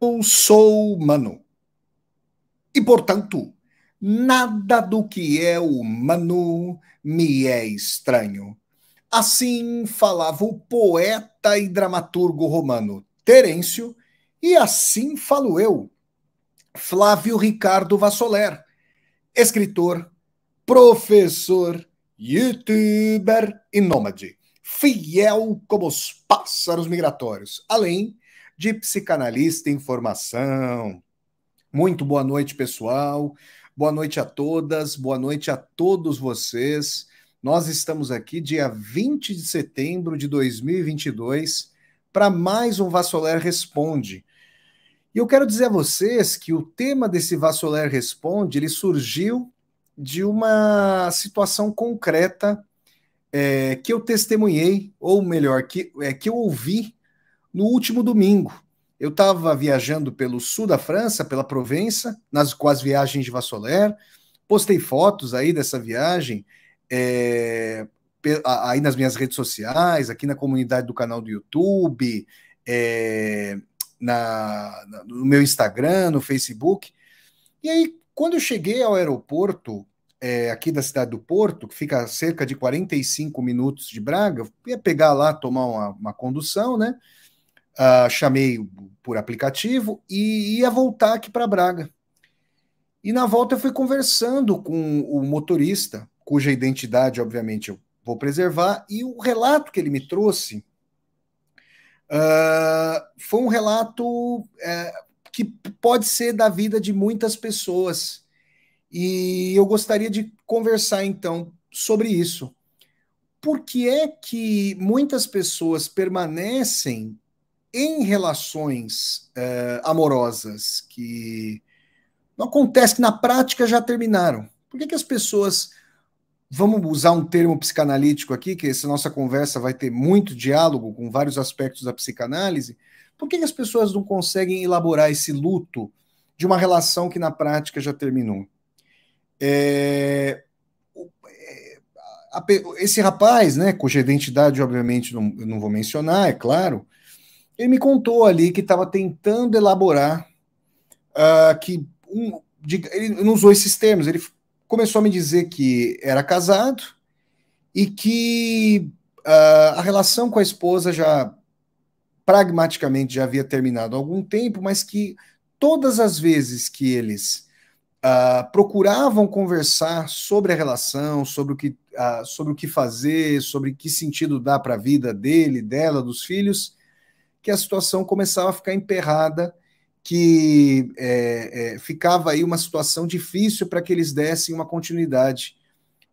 Eu sou humano e, portanto, nada do que é humano me é estranho. Assim falava o poeta e dramaturgo romano Terêncio, e assim falo eu, Flávio Ricardo Vassoler, escritor, professor, youtuber e nômade, fiel como os pássaros migratórios, além de psicanalista em formação. Muito boa noite, pessoal. Boa noite a todas, boa noite a todos vocês. Nós estamos aqui dia 20 de setembro de 2022 para mais um Vassoler Responde. E eu quero dizer a vocês que o tema desse Vassoler Responde, ele surgiu de uma situação concreta que eu testemunhei, ou melhor, que eu ouvi no último domingo. Eu estava viajando pelo sul da França, pela Provença, com as viagens de Vassoler, postei fotos aí dessa viagem aí nas minhas redes sociais, aqui na comunidade do canal do YouTube, é, no meu Instagram, no Facebook. E aí, quando eu cheguei ao aeroporto, aqui da cidade do Porto, que fica a cerca de 45 minutos de Braga, eu ia pegar lá, tomar uma condução, né? Chamei por aplicativo e ia voltar aqui para Braga. E na volta eu fui conversando com o motorista, cuja identidade, obviamente, eu vou preservar, e o relato que ele me trouxe foi um relato que pode ser da vida de muitas pessoas. E eu gostaria de conversar, então, sobre isso. Por que é que muitas pessoas permanecem em relações amorosas que não acontece, que na prática já terminaram? Por que as pessoas, vamos usar um termo psicanalítico aqui, que essa nossa conversa vai ter muito diálogo com vários aspectos da psicanálise, por que as pessoas não conseguem elaborar esse luto de uma relação que na prática já terminou? Esse rapaz, né, cuja identidade, obviamente, eu não vou mencionar, é claro, ele me contou ali que estava tentando elaborar ele não usou esses termos, ele começou a me dizer que era casado e que a relação com a esposa já pragmaticamente já havia terminado há algum tempo, mas que todas as vezes que eles procuravam conversar sobre a relação, sobre o que fazer, sobre que sentido dá para a vida dele, dela, dos filhos, que a situação começava a ficar emperrada, que ficava aí uma situação difícil para que eles dessem uma continuidade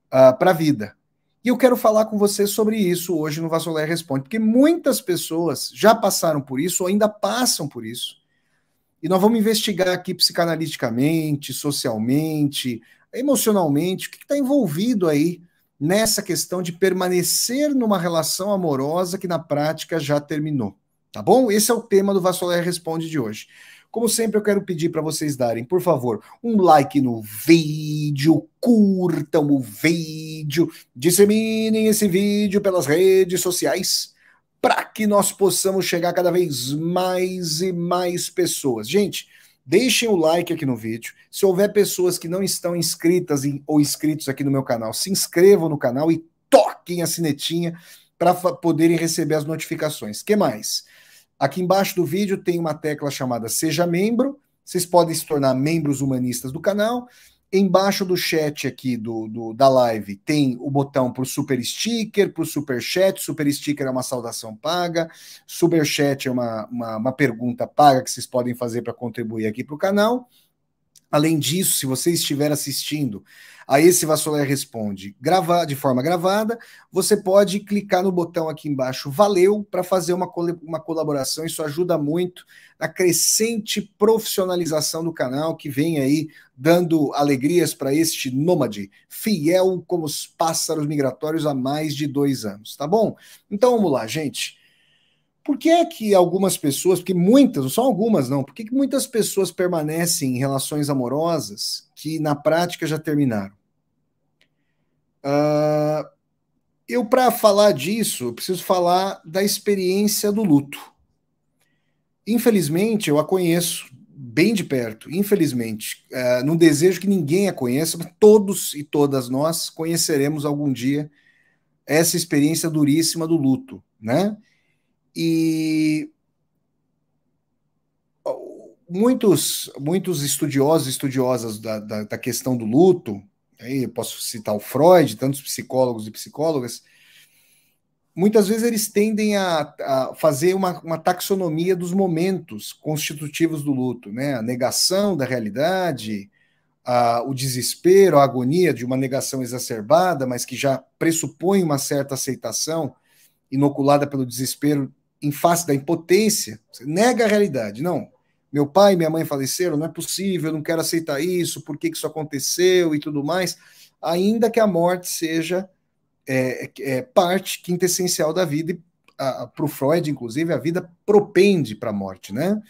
para a vida. E eu quero falar com você sobre isso hoje no Vassoler Responde, porque muitas pessoas já passaram por isso ou ainda passam por isso. E nós vamos investigar aqui psicanaliticamente, socialmente, emocionalmente, o que está envolvido aí nessa questão de permanecer numa relação amorosa que na prática já terminou. Tá bom? Esse é o tema do Vassoler Responde de hoje. Como sempre, eu quero pedir para vocês darem, por favor, um like no vídeo, curtam o vídeo, disseminem esse vídeo pelas redes sociais, para que nós possamos chegar cada vez mais e mais pessoas. Gente, deixem o like aqui no vídeo. Se houver pessoas que não estão inscritas ou inscritos aqui no meu canal, se inscrevam no canal e toquem a sinetinha para poderem receber as notificações. O que mais? Aqui embaixo do vídeo tem uma tecla chamada Seja Membro. Vocês podem se tornar membros humanistas do canal. Embaixo do chat aqui da live tem o botão para o super sticker, para o super chat. Super sticker é uma saudação paga, super chat é uma pergunta paga que vocês podem fazer para contribuir aqui para o canal. Além disso, se você estiver assistindo a esse Vassoler Responde de forma gravada, você pode clicar no botão aqui embaixo Valeu para fazer uma colaboração. Isso ajuda muito na crescente profissionalização do canal, que vem aí dando alegrias para este nômade, fiel como os pássaros migratórios há mais de 2 anos, tá bom? Então vamos lá, gente. Por que é que algumas pessoas, porque muitas, não são algumas não, por que muitas pessoas permanecem em relações amorosas que na prática já terminaram? Para falar disso, eu preciso falar da experiência do luto. Infelizmente, eu a conheço bem de perto, infelizmente, não desejo que ninguém a conheça, mas todos e todas nós conheceremos algum dia essa experiência duríssima do luto, né? E muitos estudiosos e estudiosas da questão do luto, aí eu posso citar o Freud, tantos psicólogos e psicólogas, muitas vezes eles tendem a fazer uma taxonomia dos momentos constitutivos do luto, né? A negação da realidade, o desespero, a agonia de uma negação exacerbada, mas que já pressupõe uma certa aceitação, inoculada pelo desespero em face da impotência. Você nega a realidade. Não, meu pai e minha mãe faleceram, não é possível, eu não quero aceitar isso, por que isso aconteceu e tudo mais, ainda que a morte seja parte quintessencial da vida, e para o Freud, inclusive, a vida propende para a morte, né?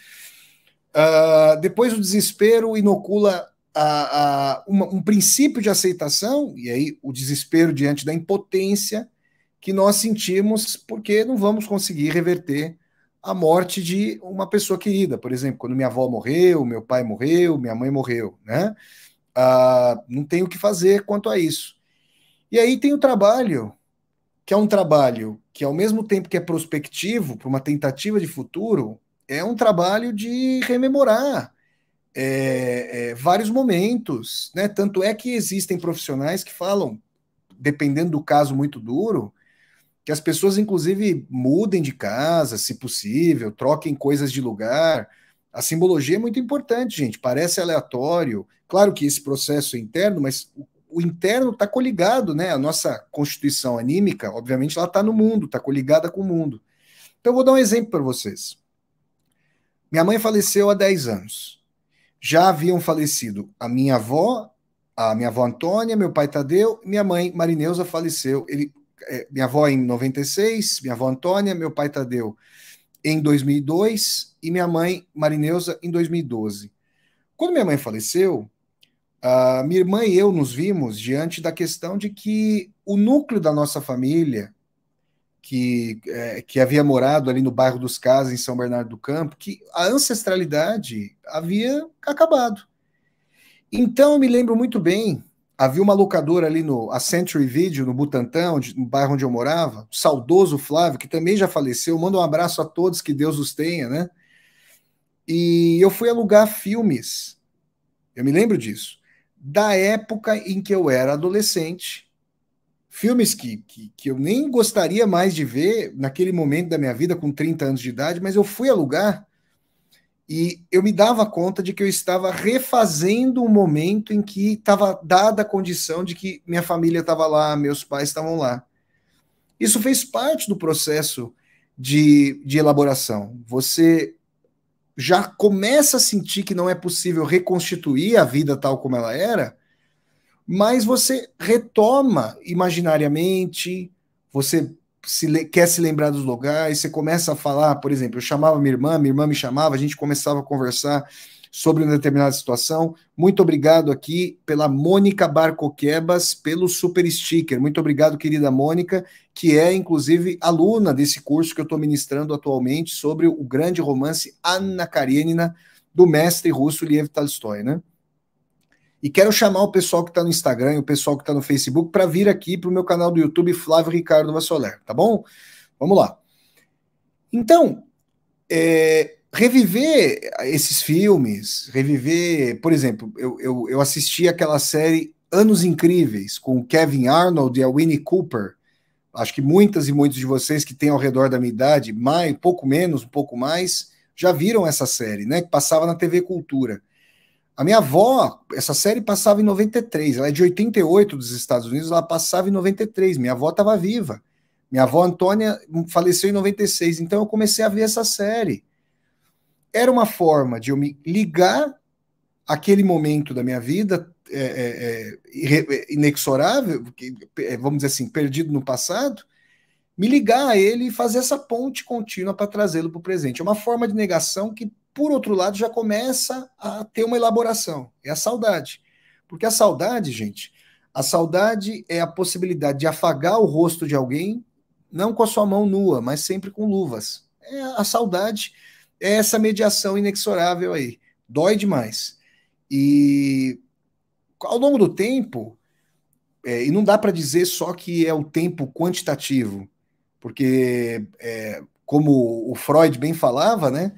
Depois o desespero inocula um princípio de aceitação, e aí o desespero diante da impotência que nós sentimos porque não vamos conseguir reverter a morte de uma pessoa querida. Por exemplo, quando minha avó morreu, meu pai morreu, minha mãe morreu, né? Não tem o que fazer quanto a isso. E aí tem o trabalho, que é um trabalho que, ao mesmo tempo que é prospectivo, para uma tentativa de futuro, é um trabalho de rememorar vários momentos, né? Tanto é que existem profissionais que falam, dependendo do caso muito duro, que as pessoas, inclusive, mudem de casa, se possível, troquem coisas de lugar. A simbologia é muito importante, gente. Parece aleatório. Claro que esse processo é interno, mas o interno está coligado, né? A nossa constituição anímica, obviamente, ela está no mundo, está coligada com o mundo. Então, eu vou dar um exemplo para vocês. Minha mãe faleceu há 10 anos. Já haviam falecido a minha avó Antônia, meu pai Tadeu, minha mãe Marineusa faleceu. Minha avó em 96, minha avó Antônia, meu pai Tadeu em 2002 e minha mãe Marineusa em 2012. Quando minha mãe faleceu, a minha irmã e eu nos vimos diante da questão de que o núcleo da nossa família, que havia morado ali no bairro dos Casas, em São Bernardo do Campo, que a ancestralidade havia acabado. Então, eu me lembro muito bem, havia uma locadora ali no a Century Video, no Butantã, no bairro onde eu morava, o saudoso Flávio, que também já faleceu, manda um abraço a todos, que Deus os tenha, né? E eu fui alugar filmes, eu me lembro disso, da época em que eu era adolescente, filmes que eu nem gostaria mais de ver naquele momento da minha vida, com 30 anos de idade, mas eu fui alugar e eu me dava conta de que eu estava refazendo um momento em que estava dada a condição de que minha família estava lá, meus pais estavam lá. Isso fez parte do processo de elaboração. Você já começa a sentir que não é possível reconstituir a vida tal como ela era, mas você retoma imaginariamente, você quer se lembrar dos lugares, você começa a falar, por exemplo, eu chamava minha irmã me chamava, a gente começava a conversar sobre uma determinada situação. Muito obrigado aqui pela Mônica Barcoquebas, pelo super sticker. Muito obrigado, querida Mônica, que é, inclusive, aluna desse curso que eu estou ministrando atualmente sobre o grande romance Anna Karenina, do mestre russo Lev Tolstói, né? E quero chamar o pessoal que está no Instagram e o pessoal que está no Facebook para vir aqui para o meu canal do YouTube, Flávio Ricardo Vassoler, tá bom? Vamos lá. Então, reviver esses filmes, reviver, por exemplo, eu assisti aquela série Anos Incríveis, com o Kevin Arnold e a Winnie Cooper. Acho que muitas e muitos de vocês que têm ao redor da minha idade, mais, um pouco menos, um pouco mais, já viram essa série, né? Que passava na TV Cultura. A minha avó, essa série passava em 93, ela é de 88 dos Estados Unidos, ela passava em 93, minha avó estava viva. Minha avó Antônia faleceu em 96, então eu comecei a ver essa série. Era uma forma de eu me ligar àquele momento da minha vida inexorável, vamos dizer assim, perdido no passado, me ligar a ele e fazer essa ponte contínua para trazê-lo para o presente. É uma forma de negação que, por outro lado, já começa a ter uma elaboração. É a saudade. Porque a saudade, gente, a saudade é a possibilidade de afagar o rosto de alguém, não com a sua mão nua, mas sempre com luvas. É a saudade é essa mediação inexorável aí. Dói demais. E ao longo do tempo, e não dá para dizer só que é o tempo quantitativo, porque, como o Freud bem falava, né?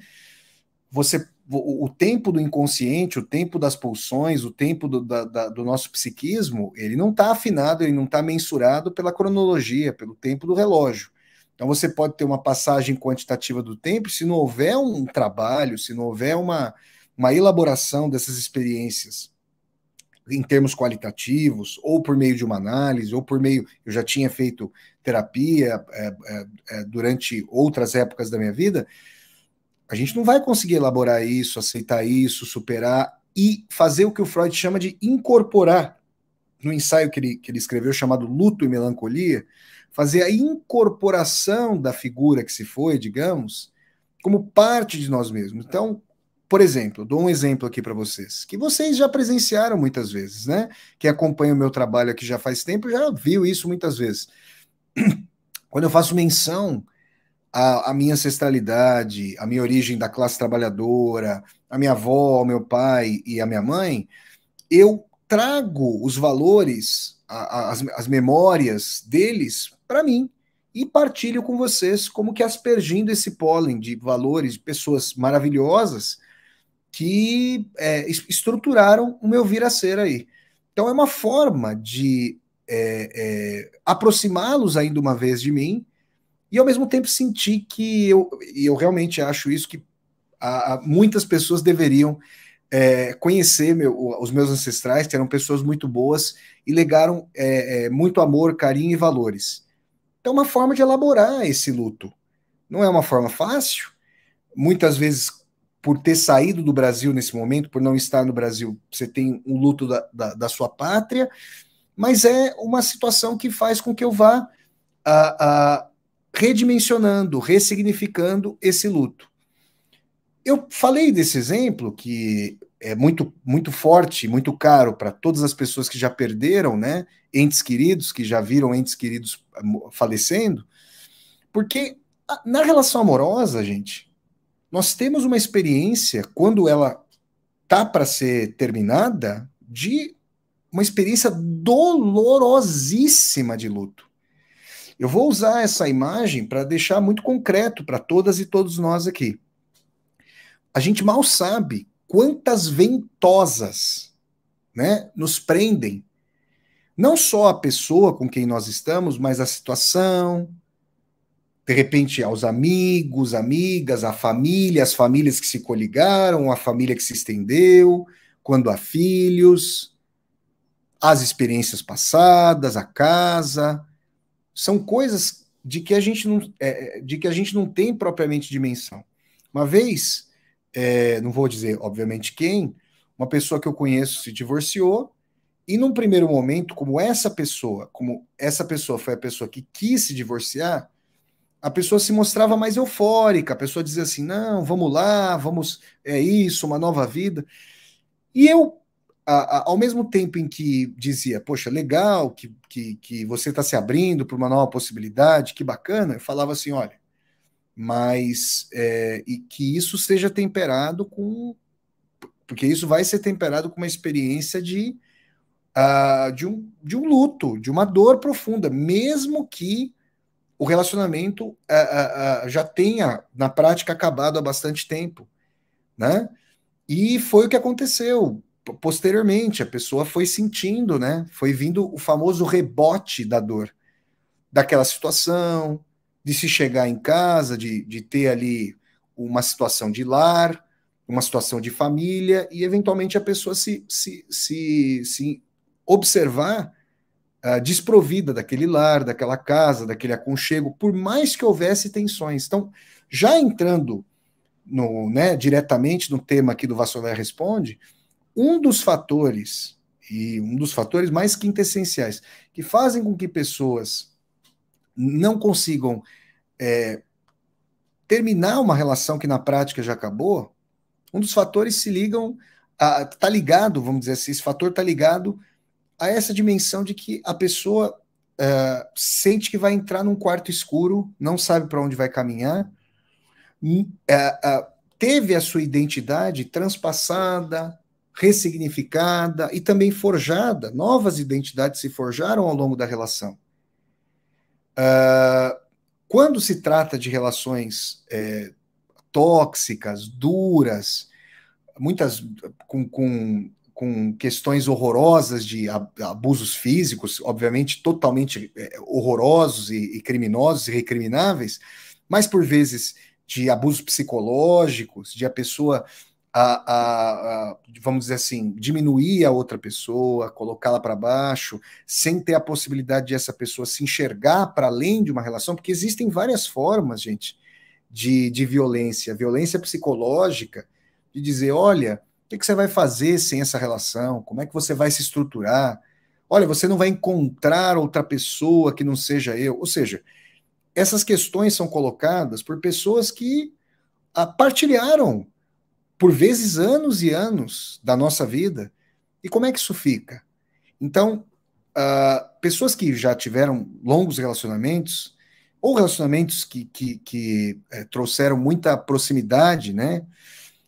O tempo do inconsciente, o tempo das pulsões, o tempo do nosso psiquismo, ele não está afinado, ele não está mensurado pela cronologia, pelo tempo do relógio. Então você pode ter uma passagem quantitativa do tempo, se não houver um trabalho, se não houver uma elaboração dessas experiências em termos qualitativos, ou por meio de uma análise, ou por meio. Eu já tinha feito terapia durante outras épocas da minha vida. A gente não vai conseguir elaborar isso, aceitar isso, superar e fazer o que o Freud chama de incorporar. No ensaio que ele escreveu, chamado Luto e Melancolia, fazer a incorporação da figura que se foi, digamos, como parte de nós mesmos. Então, por exemplo, dou um exemplo aqui para vocês, que vocês já presenciaram muitas vezes, né? Quem acompanha o meu trabalho aqui já faz tempo já viu isso muitas vezes. Quando eu faço menção à minha ancestralidade, à minha origem da classe trabalhadora, a minha avó, ao meu pai e a minha mãe, eu trago os valores, as memórias deles para mim e partilho com vocês, como que aspergindo esse pólen de valores, de pessoas maravilhosas que estruturaram o meu vir a ser aí. Então é uma forma de aproximá-los ainda uma vez de mim e ao mesmo tempo sentir que eu realmente acho isso, que muitas pessoas deveriam conhecer os meus ancestrais, que eram pessoas muito boas e legaram muito amor, carinho e valores. Então, é uma forma de elaborar esse luto. Não é uma forma fácil, muitas vezes, por ter saído do Brasil nesse momento, por não estar no Brasil, você tem um luto da sua pátria, mas é uma situação que faz com que eu vá redimensionando, ressignificando esse luto. Eu falei desse exemplo que é muito, muito forte, muito caro para todas as pessoas que já perderam, né, entes queridos, que já viram entes queridos falecendo, porque na relação amorosa, gente, nós temos uma experiência, quando ela tá para ser terminada, de uma experiência dolorosíssima de luto. Eu vou usar essa imagem para deixar muito concreto para todas e todos nós aqui. A gente mal sabe quantas ventosas, né, nos prendem. Não só a pessoa com quem nós estamos, mas a situação, de repente aos amigos, amigas, a família, as famílias que se coligaram, a família que se estendeu, quando há filhos, as experiências passadas, a casa, são coisas de que a gente não tem propriamente dimensão. Uma vez, não vou dizer, obviamente, quem, uma pessoa que eu conheço se divorciou, e num primeiro momento, como essa pessoa foi a pessoa que quis se divorciar, a pessoa se mostrava mais eufórica, a pessoa dizia assim, não, vamos lá, vamos, é isso, uma nova vida. E eu, ao mesmo tempo em que dizia, poxa, legal que você está se abrindo para uma nova possibilidade, que bacana, eu falava assim, olha, mas e que isso seja temperado com, porque isso vai ser temperado com uma experiência de um luto, de uma dor profunda, mesmo que o relacionamento já tenha, na prática, acabado há bastante tempo, né? E foi o que aconteceu. Posteriormente, a pessoa foi sentindo, né? Foi vindo o famoso rebote da dor, daquela situação, de se chegar em casa, de ter ali uma situação de lar, uma situação de família, e eventualmente a pessoa se observar desprovida daquele lar, daquela casa, daquele aconchego, por mais que houvesse tensões. Então, já entrando diretamente no tema aqui do Vassoler Responde, um dos fatores mais quintessenciais, que fazem com que pessoas não consigam terminar uma relação que na prática já acabou, um dos fatores está ligado, vamos dizer assim, esse fator está ligado a essa dimensão de que a pessoa sente que vai entrar num quarto escuro, não sabe para onde vai caminhar, teve a sua identidade transpassada, ressignificada e também forjada. Novas identidades se forjaram ao longo da relação. Quando se trata de relações tóxicas, duras, muitas com questões horrorosas de abusos físicos, obviamente totalmente horrorosos e criminosos e recrimináveis, mas por vezes de abusos psicológicos, de a pessoa, vamos dizer assim, diminuir a outra pessoa, colocá-la para baixo, sem ter a possibilidade de essa pessoa se enxergar para além de uma relação, porque existem várias formas, gente, de violência. Violência psicológica, de dizer, olha, o que você vai fazer sem essa relação? Como é que você vai se estruturar? Olha, você não vai encontrar outra pessoa que não seja eu. Ou seja, essas questões são colocadas por pessoas que partilharam, por vezes, anos e anos da nossa vida. E como é que isso fica? Então, pessoas que já tiveram longos relacionamentos, ou relacionamentos que trouxeram muita proximidade, né?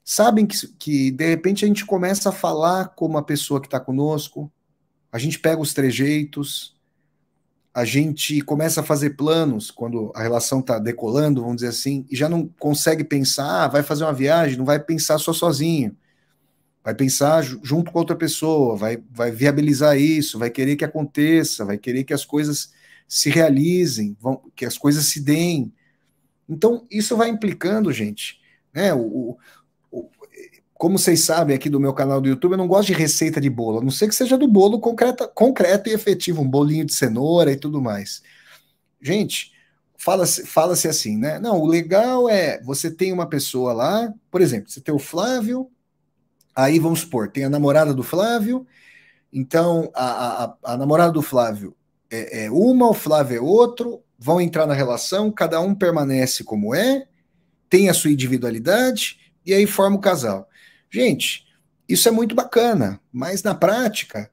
Sabem que, de repente, a gente começa a falar como a pessoa que está conosco, a gente pega os trejeitos, a gente começa a fazer planos quando a relação está decolando, vamos dizer assim, e já não consegue pensar, vai fazer uma viagem, não vai pensar só sozinho, vai pensar junto com outra pessoa, vai viabilizar isso, vai querer que aconteça, vai querer que as coisas se realizem, que as coisas se deem. Então, isso vai implicando, gente, né? Como vocês sabem aqui do meu canal do YouTube, eu não gosto de receita de bolo, a não ser que seja do bolo concreto e efetivo, um bolinho de cenoura e tudo mais. Gente, fala-se assim, né? Não, o legal é, você tem uma pessoa lá, por exemplo, você tem o Flávio, aí vamos supor, tem a namorada do Flávio, então a namorada do Flávio é uma, o Flávio é outro, vão entrar na relação, cada um permanece como é, tem a sua individualidade, e aí forma o casal. Gente, isso é muito bacana, mas na prática,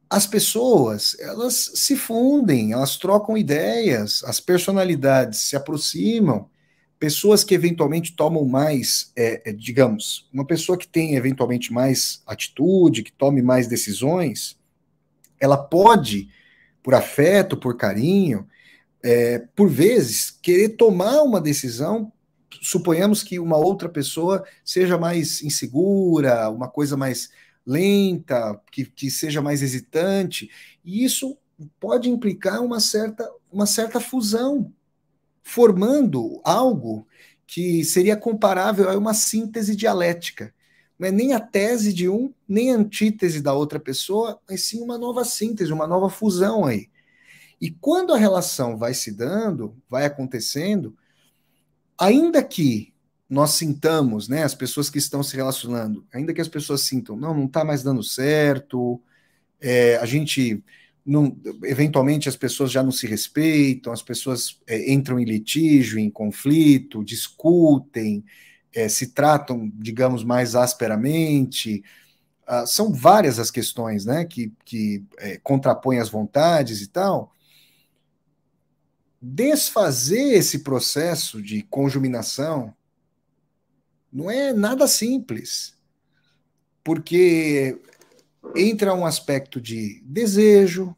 as pessoas, elas se fundem, elas trocam ideias, as personalidades se aproximam, pessoas que eventualmente tomam mais, digamos, uma pessoa que tem eventualmente mais atitude, que tome mais decisões, ela pode, por afeto, por carinho, por vezes, querer tomar uma decisão. Suponhamos que uma outra pessoa seja mais insegura, uma coisa mais lenta, que seja mais hesitante, e isso pode implicar uma certa fusão, formando algo que seria comparável a uma síntese dialética. Não é nem a tese de um, nem a antítese da outra pessoa, mas sim uma nova síntese, uma nova fusão aí. E quando a relação vai se dando, vai acontecendo, ainda que nós sintamos, né, as pessoas que estão se relacionando, ainda que as pessoas sintam, não está mais dando certo, a gente não, eventualmente as pessoas já não se respeitam, as pessoas entram em litígio, em conflito, discutem, se tratam, digamos, mais asperamente. São várias as questões, né, que contrapõem as vontades e tal. Desfazer esse processo de conjuminação não é nada simples, porque entra um aspecto de desejo,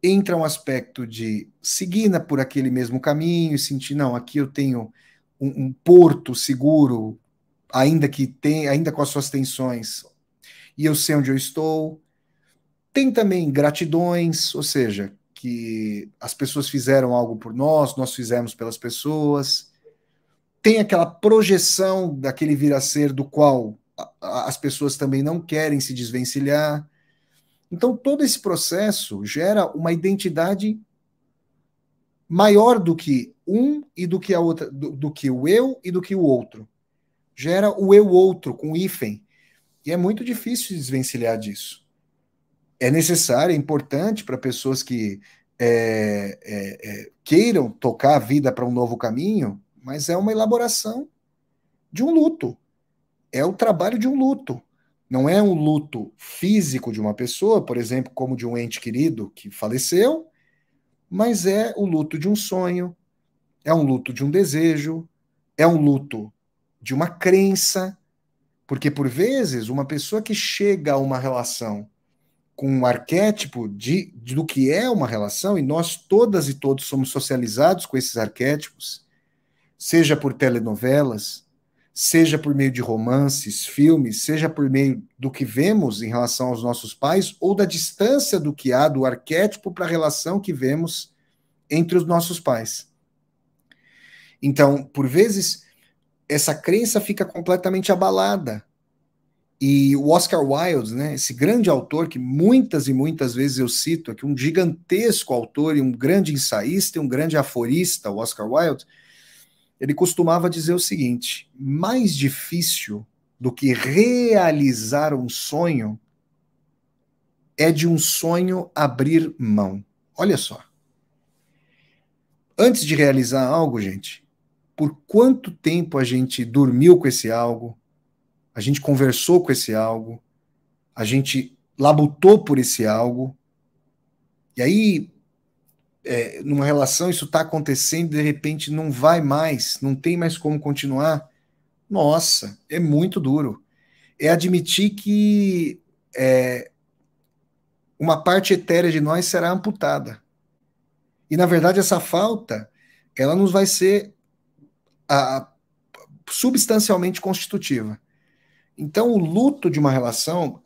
entra um aspecto de seguir por aquele mesmo caminho e sentir, não, aqui eu tenho um porto seguro, ainda com as suas tensões, e eu sei onde eu estou. Tem também gratidões, ou seja, que as pessoas fizeram algo por nós fizemos pelas pessoas. Tem aquela projeção daquele vir a ser do qual as pessoas também não querem se desvencilhar. Então, todo esse processo gera uma identidade maior do que um e do que a outra, do que o eu e do que o outro. Gera o eu outro com hífen. E é muito difícil desvencilhar disso. É necessário, é importante para pessoas que queiram tocar a vida para um novo caminho, mas é uma elaboração de um luto. É o trabalho de um luto. Não é um luto físico de uma pessoa, por exemplo, como de um ente querido que faleceu, mas é o luto de um sonho, é um luto de um desejo, é um luto de uma crença, porque por vezes uma pessoa que chega a uma relação com um arquétipo do que é uma relação, e nós todas e todos somos socializados com esses arquétipos, seja por telenovelas, seja por meio de romances, filmes, seja por meio do que vemos em relação aos nossos pais, ou da distância do que há do arquétipo para a relação que vemos entre os nossos pais. Então, por vezes, essa crença fica completamente abalada. E o Oscar Wilde, né, esse grande autor que muitas e muitas vezes eu cito aqui, um gigantesco autor e um grande ensaísta e um grande aforista, o Oscar Wilde, ele costumava dizer o seguinte: mais difícil do que realizar um sonho é de um sonho abrir mão. Olha só. Antes de realizar algo, gente, por quanto tempo a gente dormiu com esse algo, a gente conversou com esse algo, a gente labutou por esse algo, e aí, numa relação, isso está acontecendo e de repente não vai mais, não tem mais como continuar. Nossa, é muito duro. É admitir que uma parte etérea de nós será amputada. E, na verdade, essa falta, ela nos vai ser substancialmente constitutiva. Então, o luto de uma relação,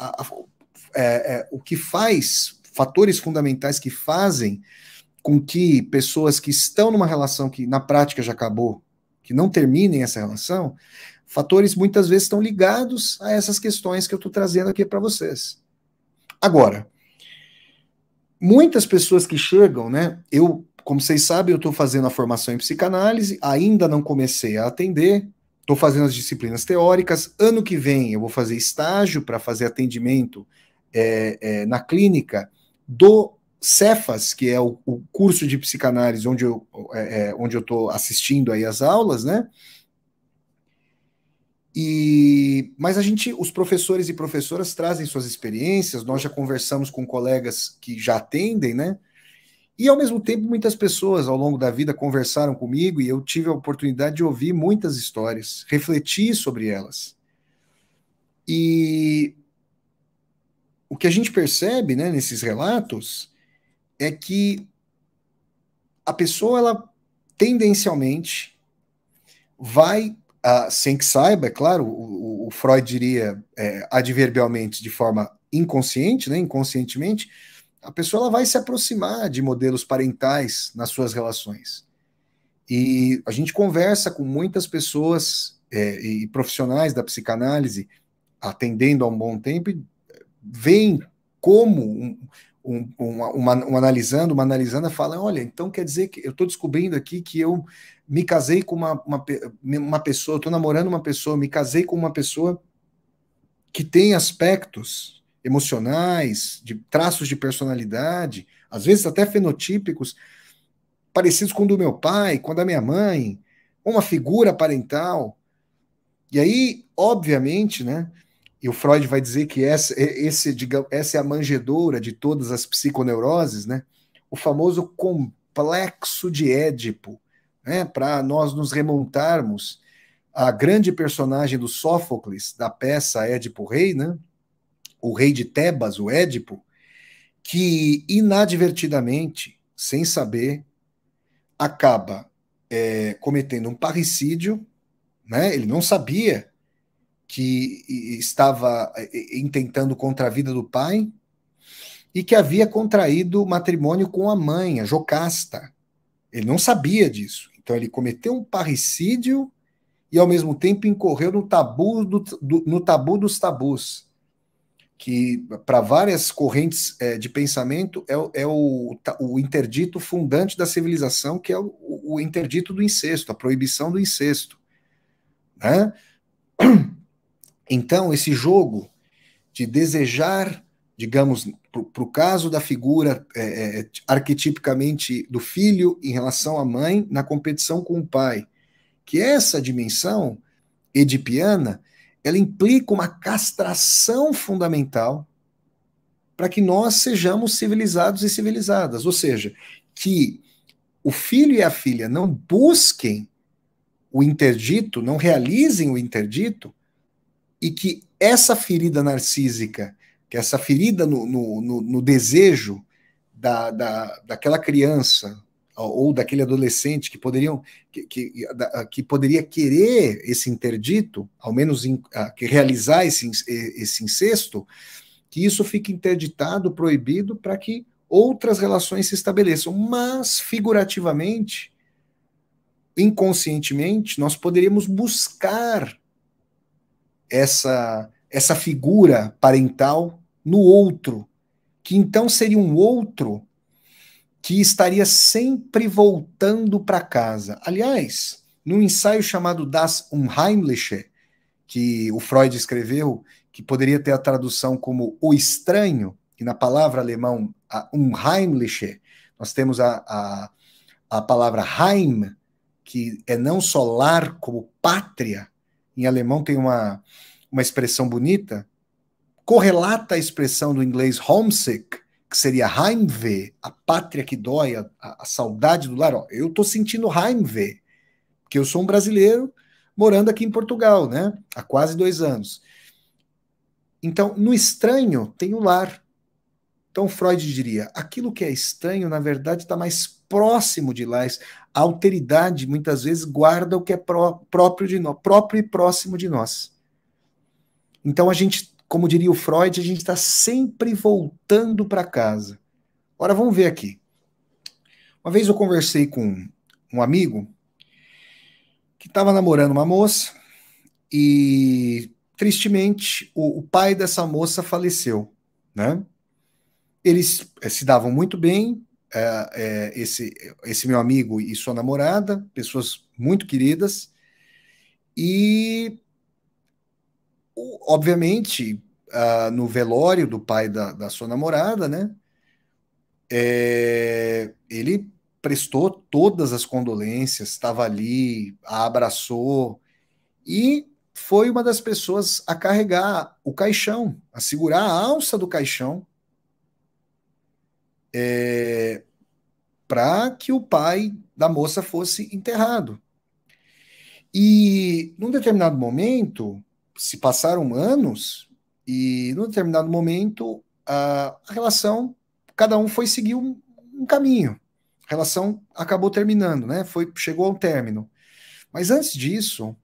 o que faz, fatores fundamentais que fazem com que pessoas que estão numa relação que na prática já acabou, que não terminem essa relação, fatores muitas vezes estão ligados a essas questões que eu estou trazendo aqui para vocês. Agora, muitas pessoas que chegam, né? Como vocês sabem, eu estou fazendo a formação em psicanálise, ainda não comecei a atender, estou fazendo as disciplinas teóricas. Ano que vem eu vou fazer estágio para fazer atendimento na clínica do Cefas, que é o curso de psicanálise onde eu estou assistindo aí as aulas, né? Mas os professores e professoras trazem suas experiências, nós já conversamos com colegas que já atendem, né? E ao mesmo tempo, muitas pessoas ao longo da vida conversaram comigo e eu tive a oportunidade de ouvir muitas histórias, refletir sobre elas. E o que a gente percebe, né, nesses relatos é que a pessoa, ela tendencialmente vai, sem que saiba, é claro, o Freud diria adverbialmente, de forma inconsciente, né, inconscientemente, a pessoa ela vai se aproximar de modelos parentais nas suas relações. E a gente conversa com muitas pessoas e profissionais da psicanálise, atendendo há um bom tempo, e veem como uma analisanda fala, olha, então quer dizer que eu estou descobrindo aqui que eu me casei com uma pessoa, estou namorando uma pessoa, me casei com uma pessoa que tem aspectos emocionais, de traços de personalidade, às vezes até fenotípicos, parecidos com o do meu pai, com o da minha mãe, uma figura parental. E aí, obviamente, né? E o Freud vai dizer que essa é a manjedoura de todas as psiconeuroses, né? O famoso complexo de Édipo, né? Para nós nos remontarmos à grande personagem do Sófocles, da peça Édipo Rei, né? O rei de Tebas, o Édipo, que inadvertidamente, sem saber, acaba cometendo um parricídio, né? Ele não sabia que estava intentando contra a vida do pai e que havia contraído matrimônio com a mãe, a Jocasta. Ele não sabia disso. Então ele cometeu um parricídio e ao mesmo tempo incorreu no tabu, no tabu dos tabus, que para várias correntes de pensamento é o interdito fundante da civilização, que é o interdito do incesto, a proibição do incesto, né? Então, esse jogo de desejar, digamos, para o caso da figura arquetipicamente do filho em relação à mãe, na competição com o pai, que essa dimensão edipiana, ela implica uma castração fundamental para que nós sejamos civilizados e civilizadas, ou seja, que o filho e a filha não busquem o interdito, não realizem o interdito, e que essa ferida narcísica, que essa ferida no desejo daquela criança ou daquele adolescente que poderia querer esse interdito, ao menos que realizar esse incesto, que isso fique interditado, proibido, para que outras relações se estabeleçam. Mas, figurativamente, inconscientemente, nós poderíamos buscar essa figura parental no outro, que então seria um outro que estaria sempre voltando para casa. Aliás, num ensaio chamado Das Unheimliche, que o Freud escreveu, que poderia ter a tradução como o estranho, e na palavra alemão, Unheimliche, nós temos a palavra Heim, que é não só lar, como pátria. Em alemão tem uma expressão bonita, correlata a expressão do inglês homesick, que seria Heimweh, a pátria que dói, a saudade do lar. Ó, eu estou sentindo Heimweh, porque eu sou um brasileiro morando aqui em Portugal, né? Há quase 2 anos. Então, no estranho tem o lar. Então, Freud diria, aquilo que é estranho, na verdade, está mais próximo de lá. A alteridade, muitas vezes, guarda o que é próprio de nós, próprio e próximo de nós. Então, a gente, como diria o Freud, a gente está sempre voltando para casa. Ora, vamos ver aqui. Uma vez eu conversei com um amigo que estava namorando uma moça e, tristemente, o pai dessa moça faleceu, né? Eles se davam muito bem, esse meu amigo e sua namorada, pessoas muito queridas, e, obviamente, no velório do pai da sua namorada, né? Ele prestou todas as condolências, estava ali, a abraçou e foi uma das pessoas a carregar o caixão, a segurar a alça do caixão, para que o pai da moça fosse enterrado. E num determinado momento, se passaram anos, e num determinado momento a relação, cada um foi seguir um caminho. A relação acabou terminando, né? Chegou ao término. Mas antes disso,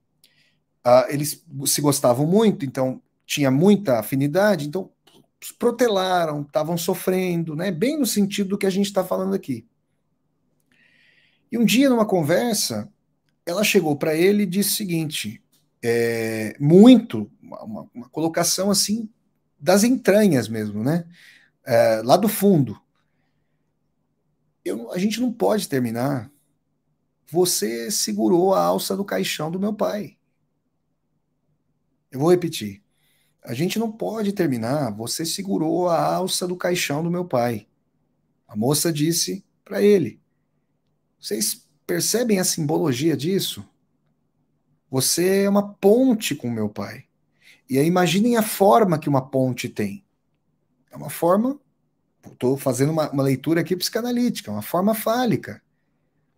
eles se gostavam muito, então tinha muita afinidade, então protelaram, estavam sofrendo, né? Bem no sentido do que a gente está falando aqui. E um dia, numa conversa, ela chegou para ele e disse o seguinte: uma colocação assim das entranhas mesmo, né? Lá do fundo. A gente não pode terminar. Você segurou a alça do caixão do meu pai. Eu vou repetir. A gente não pode terminar. Você segurou a alça do caixão do meu pai. A moça disse para ele. Vocês percebem a simbologia disso? Você é uma ponte com o meu pai. E aí imaginem a forma que uma ponte tem. É uma forma, estou fazendo uma leitura aqui psicanalítica, uma forma fálica.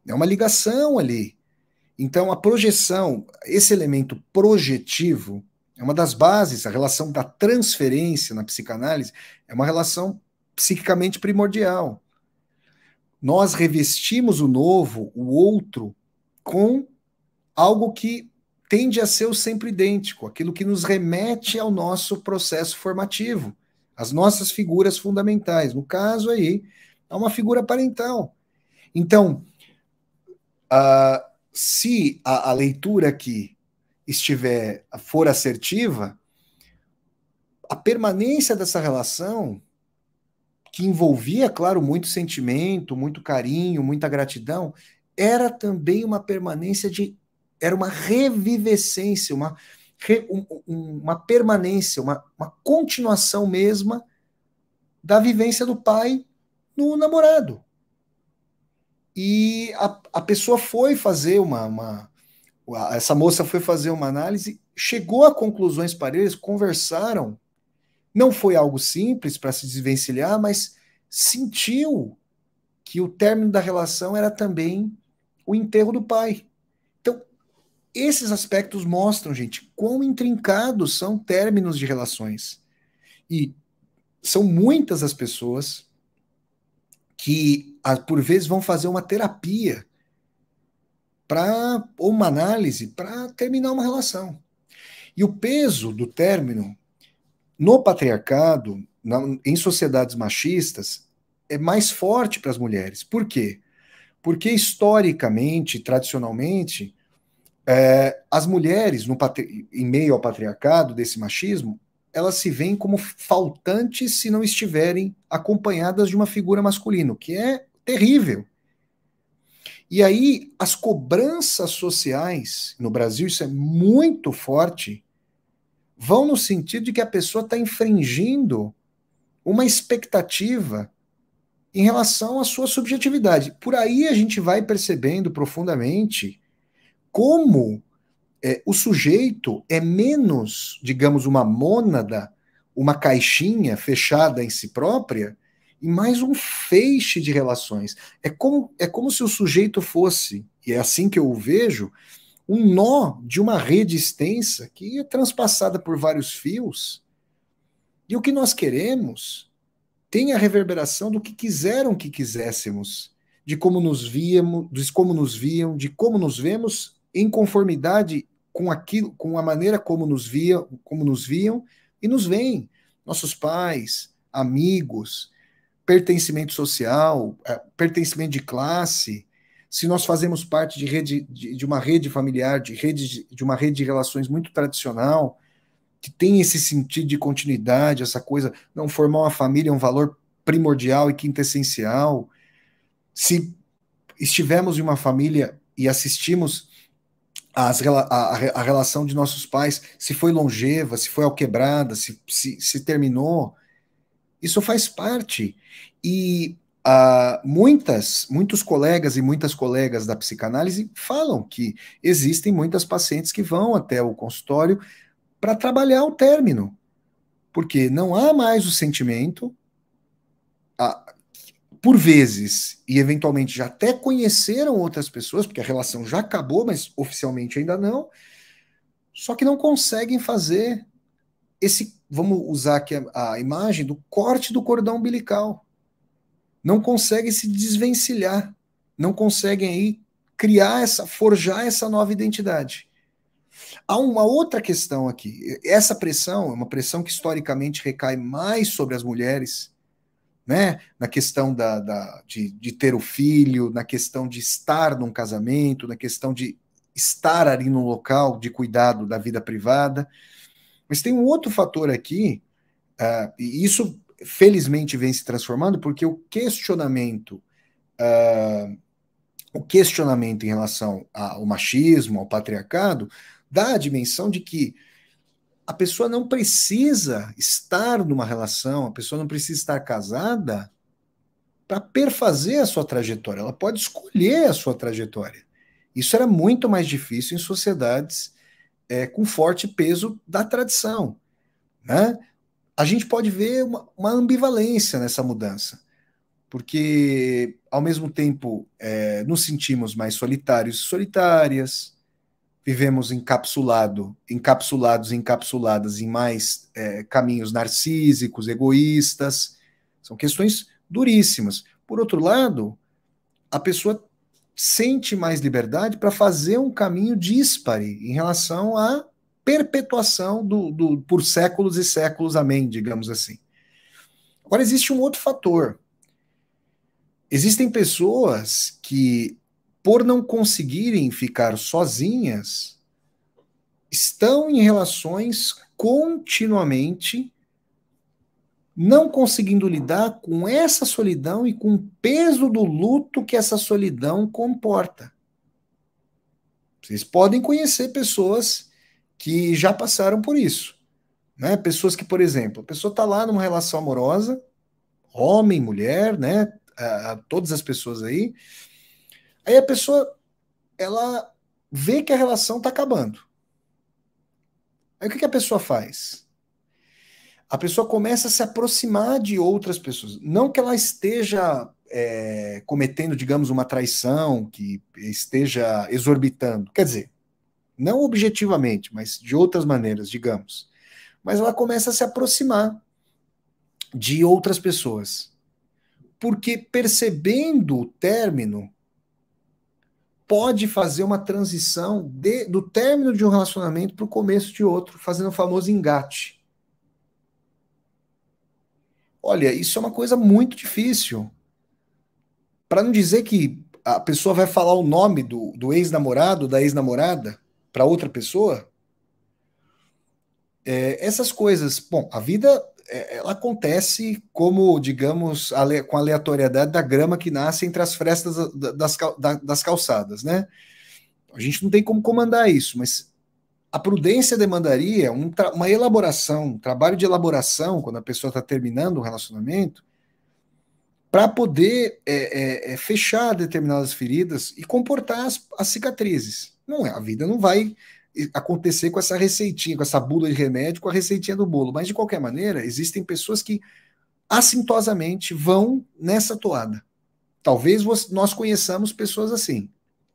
É uma ligação ali. Então, a projeção, esse elemento projetivo, é uma das bases, a relação da transferência na psicanálise é uma relação psiquicamente primordial. Nós revestimos o novo, o outro, com algo que tende a ser o sempre idêntico, aquilo que nos remete ao nosso processo formativo, as nossas figuras fundamentais. No caso aí, é uma figura parental. Então, se a leitura aqui for assertiva, a permanência dessa relação, que envolvia, claro, muito sentimento, muito carinho, muita gratidão, era também uma permanência era uma revivescência, uma permanência, uma continuação mesma da vivência do pai no namorado. E a pessoa foi fazer essa moça foi fazer uma análise, chegou a conclusões para eles, conversaram. Não foi algo simples para se desvencilhar, mas sentiu que o término da relação era também o enterro do pai. Então, esses aspectos mostram, gente, quão intrincados são términos de relações. E são muitas as pessoas que, por vezes, vão fazer uma terapia ou uma análise para terminar uma relação. E o peso do término no patriarcado, em sociedades machistas, é mais forte para as mulheres. Por quê? Porque historicamente, tradicionalmente, as mulheres, em meio ao patriarcado, desse machismo, elas se veem como faltantes se não estiverem acompanhadas de uma figura masculina, o que é terrível. E aí, as cobranças sociais, no Brasil isso é muito forte, vão no sentido de que a pessoa está infringindo uma expectativa em relação à sua subjetividade. Por aí a gente vai percebendo profundamente como o sujeito é menos, digamos, uma mônada, uma caixinha fechada em si própria, e mais um feixe de relações. É como se o sujeito fosse, e é assim que eu o vejo, um nó de uma rede extensa que é transpassada por vários fios, e o que nós queremos tem a reverberação do que quiseram que quiséssemos, de como nos víamos, de como nos viam, de como nos vemos em conformidade com aquilo, com a maneira como nos viam e nos veem. Nossos pais, amigos, pertencimento social, pertencimento de classe, se nós fazemos parte de uma rede familiar, de uma rede de relações muito tradicional, que tem esse sentido de continuidade, essa coisa, não formar uma família é um valor primordial e quintessencial. Se estivermos em uma família e assistimos a relação de nossos pais, se foi longeva, se foi alquebrada, se terminou, isso faz parte. E muitos colegas e muitas colegas da psicanálise falam que existem muitas pacientes que vão até o consultório para trabalhar o término, porque não há mais o sentimento, por vezes, e eventualmente já até conheceram outras pessoas, porque a relação já acabou, mas oficialmente ainda não, só que não conseguem fazer vamos usar aqui a imagem do corte do cordão umbilical. Não conseguem se desvencilhar, não conseguem aí forjar essa nova identidade. Há uma outra questão aqui. Essa pressão é uma pressão que historicamente recai mais sobre as mulheres, né? Na questão de ter o filho, na questão de estar num casamento, na questão de estar ali no local de cuidado da vida privada. Mas tem um outro fator aqui, e isso felizmente vem se transformando, porque o questionamento em relação ao machismo, ao patriarcado, dá a dimensão de que a pessoa não precisa estar numa relação, a pessoa não precisa estar casada para perfazer a sua trajetória, ela pode escolher a sua trajetória. Isso era muito mais difícil em sociedades com forte peso da tradição, né? A gente pode ver uma ambivalência nessa mudança, porque ao mesmo tempo nos sentimos mais solitários e solitárias, vivemos encapsuladas em mais caminhos narcísicos, egoístas, são questões duríssimas. Por outro lado, a pessoa sente mais liberdade para fazer um caminho díspare em relação à perpetuação por séculos e séculos, amém, digamos assim. Agora, existe um outro fator. Existem pessoas que, por não conseguirem ficar sozinhas, estão em relações continuamente não conseguindo lidar com essa solidão e com o peso do luto que essa solidão comporta. Vocês podem conhecer pessoas que já passaram por isso, né? Pessoas que, por exemplo, a pessoa está lá numa relação amorosa, homem, mulher, né? Todas as pessoas aí. Aí a pessoa, ela vê que a relação está acabando. Aí o que a pessoa faz? A pessoa começa a se aproximar de outras pessoas. Não que ela esteja cometendo, digamos, uma traição, que esteja exorbitando. Quer dizer, não objetivamente, mas de outras maneiras, digamos. Mas ela começa a se aproximar de outras pessoas. Porque percebendo o término, pode fazer uma transição do término de um relacionamento para o começo de outro, fazendo o famoso engate. Olha, isso é uma coisa muito difícil. Para não dizer que a pessoa vai falar o nome do ex-namorado, da ex-namorada, para outra pessoa, essas coisas. Bom, a vida ela acontece como, digamos, com a aleatoriedade da grama que nasce entre as frestas das calçadas, né? A gente não tem como comandar isso, mas a prudência demandaria uma elaboração, um trabalho de elaboração, quando a pessoa está terminando um relacionamento, para poder fechar determinadas feridas e comportar as cicatrizes. Não é, a vida não vai acontecer com essa receitinha, com essa bula de remédio, com a receitinha do bolo, mas de qualquer maneira, existem pessoas que assintosamente vão nessa toada. Talvez nós conheçamos pessoas assim.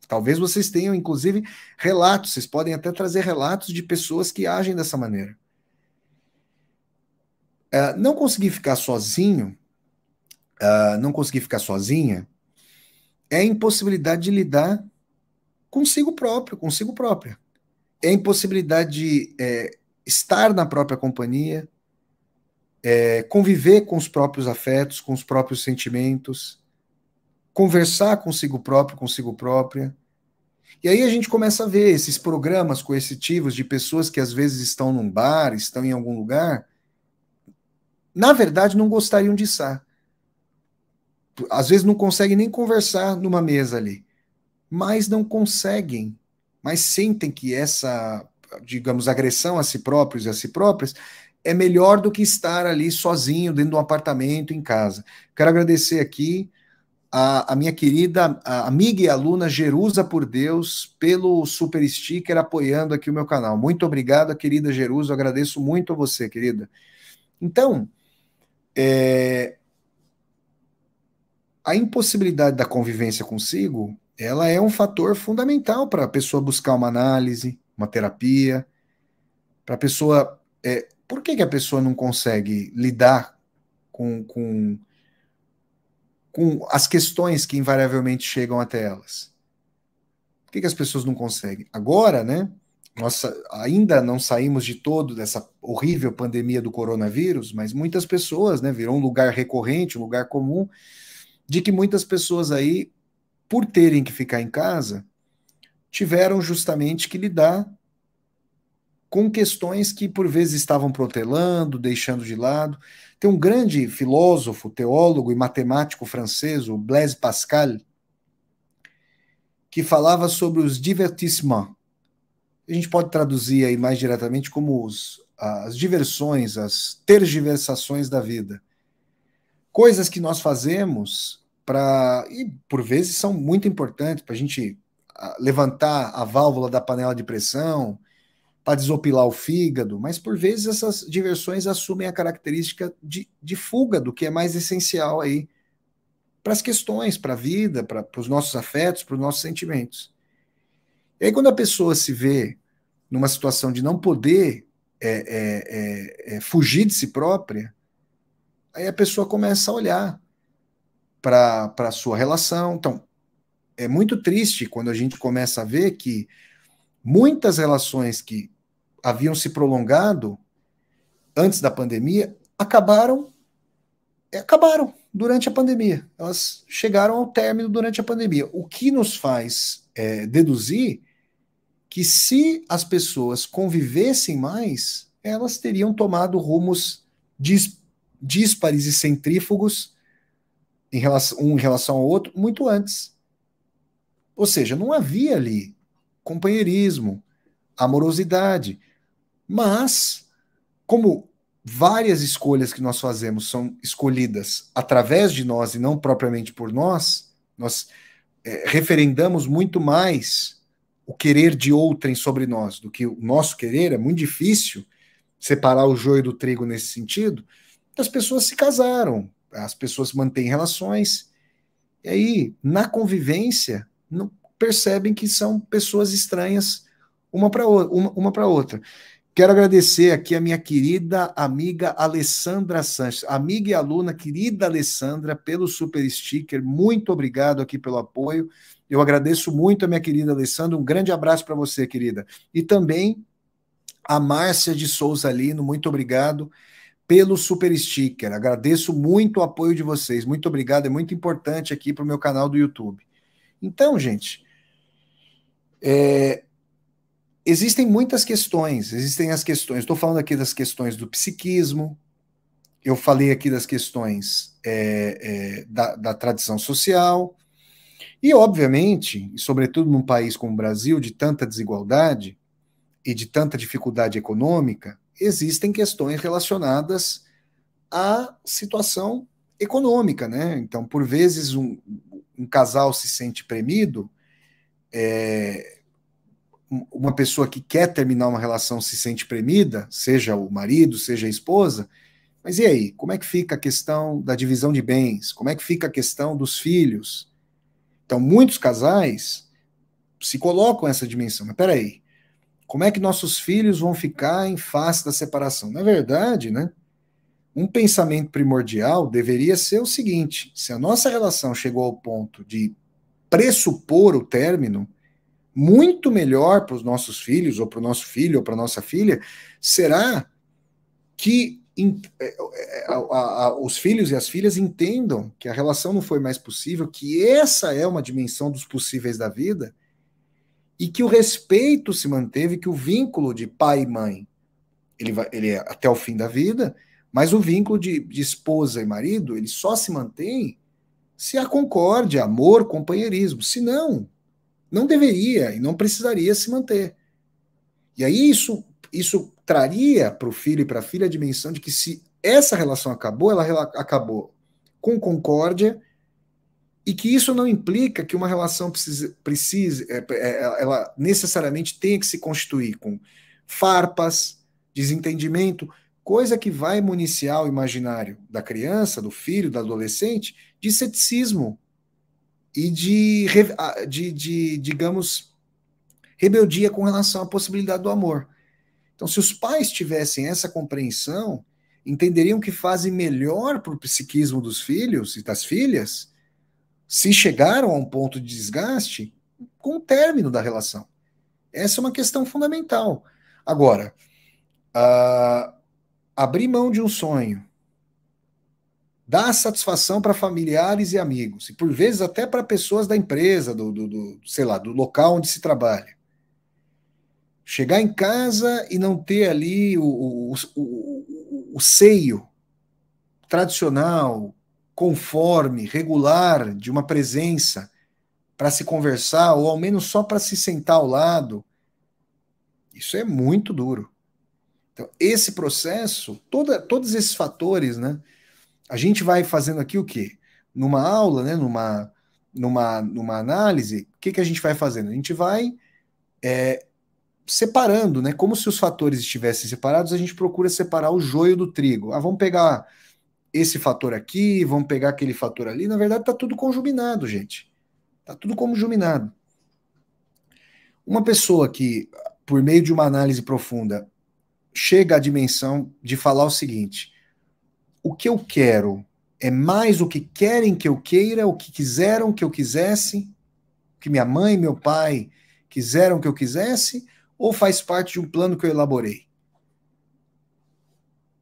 Talvez vocês tenham, inclusive, relatos, vocês podem até trazer relatos de pessoas que agem dessa maneira. Não conseguir ficar sozinho, não conseguir ficar sozinha, é a impossibilidade de lidar consigo próprio, consigo própria. É a impossibilidade de estar na própria companhia, conviver com os próprios afetos, com os próprios sentimentos, conversar consigo próprio, consigo própria. E aí a gente começa a ver esses programas coercitivos de pessoas que às vezes estão num bar, estão em algum lugar, na verdade não gostariam de estar. Às vezes não conseguem nem conversar numa mesa ali, mas não conseguem, mas sentem que essa, digamos, agressão a si próprios e a si próprias é melhor do que estar ali sozinho dentro de um apartamento, em casa. Quero agradecer aqui a minha querida amiga e aluna Jerusa por Deus pelo super sticker apoiando aqui o meu canal. Muito obrigado, querida Jerusa, eu agradeço muito a você, querida. Então, a impossibilidade da convivência consigo, ela é um fator fundamental para a pessoa buscar uma análise, uma terapia, para a pessoa... por que a pessoa não consegue lidar com as questões que invariavelmente chegam até elas? Por que as pessoas não conseguem? Agora, né? Nós ainda não saímos de todo dessa horrível pandemia do coronavírus, mas muitas pessoas, né? Virou um lugar recorrente, um lugar comum, de que muitas pessoas aí, por terem que ficar em casa, tiveram justamente que lidar com questões que por vezes estavam protelando, deixando de lado. Tem um grande filósofo, teólogo e matemático francês, o Blaise Pascal, que falava sobre os divertissements. A gente pode traduzir aí mais diretamente como as diversões, as tergiversações da vida. Coisas que nós fazemos e por vezes são muito importantes para a gente levantar a válvula da panela de pressão, para desopilar o fígado, mas por vezes essas diversões assumem a característica de fuga do que é mais essencial aí para as questões, para a vida, para os nossos afetos, para os nossos sentimentos. E aí quando a pessoa se vê numa situação de não poder fugir de si própria, aí a pessoa começa a olhar para a sua relação. Então, é muito triste quando a gente começa a ver que muitas relações que haviam se prolongado antes da pandemia acabaram durante a pandemia. Elas chegaram ao término durante a pandemia. O que nos faz deduzir que se as pessoas convivessem mais, elas teriam tomado rumos díspares e centrífugos um em relação ao outro muito antes. Ou seja, não havia ali companheirismo, amorosidade, mas como várias escolhas que nós fazemos são escolhidas através de nós e não propriamente por nós, nós referendamos muito mais o querer de outrem sobre nós do que o nosso querer. É muito difícil separar o joio do trigo nesse sentido. As pessoas se casaram, as pessoas mantêm relações, e aí, na convivência, não percebem que são pessoas estranhas uma para outra. Quero agradecer aqui a minha querida amiga Alessandra Sanches, amiga e aluna, querida Alessandra, pelo super sticker. Muito obrigado aqui pelo apoio. Eu agradeço muito a minha querida Alessandra. Um grande abraço para você, querida. E também a Márcia de Souza Lino, muito obrigado pelo super sticker. Agradeço muito o apoio de vocês. Muito obrigado, é muito importante aqui para o meu canal do YouTube. Então, gente, existem muitas questões. Existem as questões. Estou falando aqui das questões do psiquismo. Eu falei aqui das questões da tradição social. E, obviamente, e sobretudo num país como o Brasil, de tanta desigualdade e de tanta dificuldade econômica, existem questões relacionadas à situação econômica, né? Então, por vezes, um casal se sente premido, uma pessoa que quer terminar uma relação se sente premida, seja o marido, seja a esposa, mas e aí? Como é que fica a questão da divisão de bens? Como é que fica a questão dos filhos? Então, muitos casais se colocam essa dimensão. Mas peraí, como é que nossos filhos vão ficar em face da separação? Na verdade, né? Um pensamento primordial deveria ser o seguinte: se a nossa relação chegou ao ponto de pressupor o término, muito melhor para os nossos filhos, ou para o nosso filho, ou para a nossa filha, será que os filhos e as filhas entendam que a relação não foi mais possível, que essa é uma dimensão dos possíveis da vida, e que o respeito se manteve, que o vínculo de pai e mãe ele é até o fim da vida, mas o vínculo de esposa e marido ele só se mantém se há concórdia, amor, companheirismo. Se não, não deveria e não precisaria se manter. E aí isso traria para o filho e para a filha a dimensão de que se essa relação acabou, ela acabou com concórdia e que isso não implica que uma relação ela necessariamente tenha que se constituir com farpas, desentendimento, coisa que vai municiar o imaginário da criança, do filho, do adolescente, de ceticismo e digamos, rebeldia com relação à possibilidade do amor. Então, se os pais tivessem essa compreensão, entenderiam que fazem melhor para o psiquismo dos filhos e das filhas, se chegaram a um ponto de desgaste, com o término da relação. Essa é uma questão fundamental. Agora, abrir mão de um sonho, dar satisfação para familiares e amigos, e por vezes até para pessoas da empresa, sei lá, do local onde se trabalha. Chegar em casa e não ter ali o seio tradicional, conforme, regular de uma presença para se conversar, ou ao menos só para se sentar ao lado, isso é muito duro. Então, esse processo, todos esses fatores, né? A gente vai fazendo aqui o quê? Numa aula, né? Numa análise, o que a gente vai fazendo? A gente vai separando, né? Como se os fatores estivessem separados, a gente procura separar o joio do trigo. Vamos pegar esse fator aqui, vamos pegar aquele fator ali. Na verdade, está tudo conjuminado, gente. Está tudo conjuminado. Uma pessoa que, por meio de uma análise profunda, chega à dimensão de falar o seguinte: o que eu quero é mais o que querem que eu queira, o que quiseram que eu quisesse, que minha mãe e meu pai quiseram que eu quisesse, ou faz parte de um plano que eu elaborei?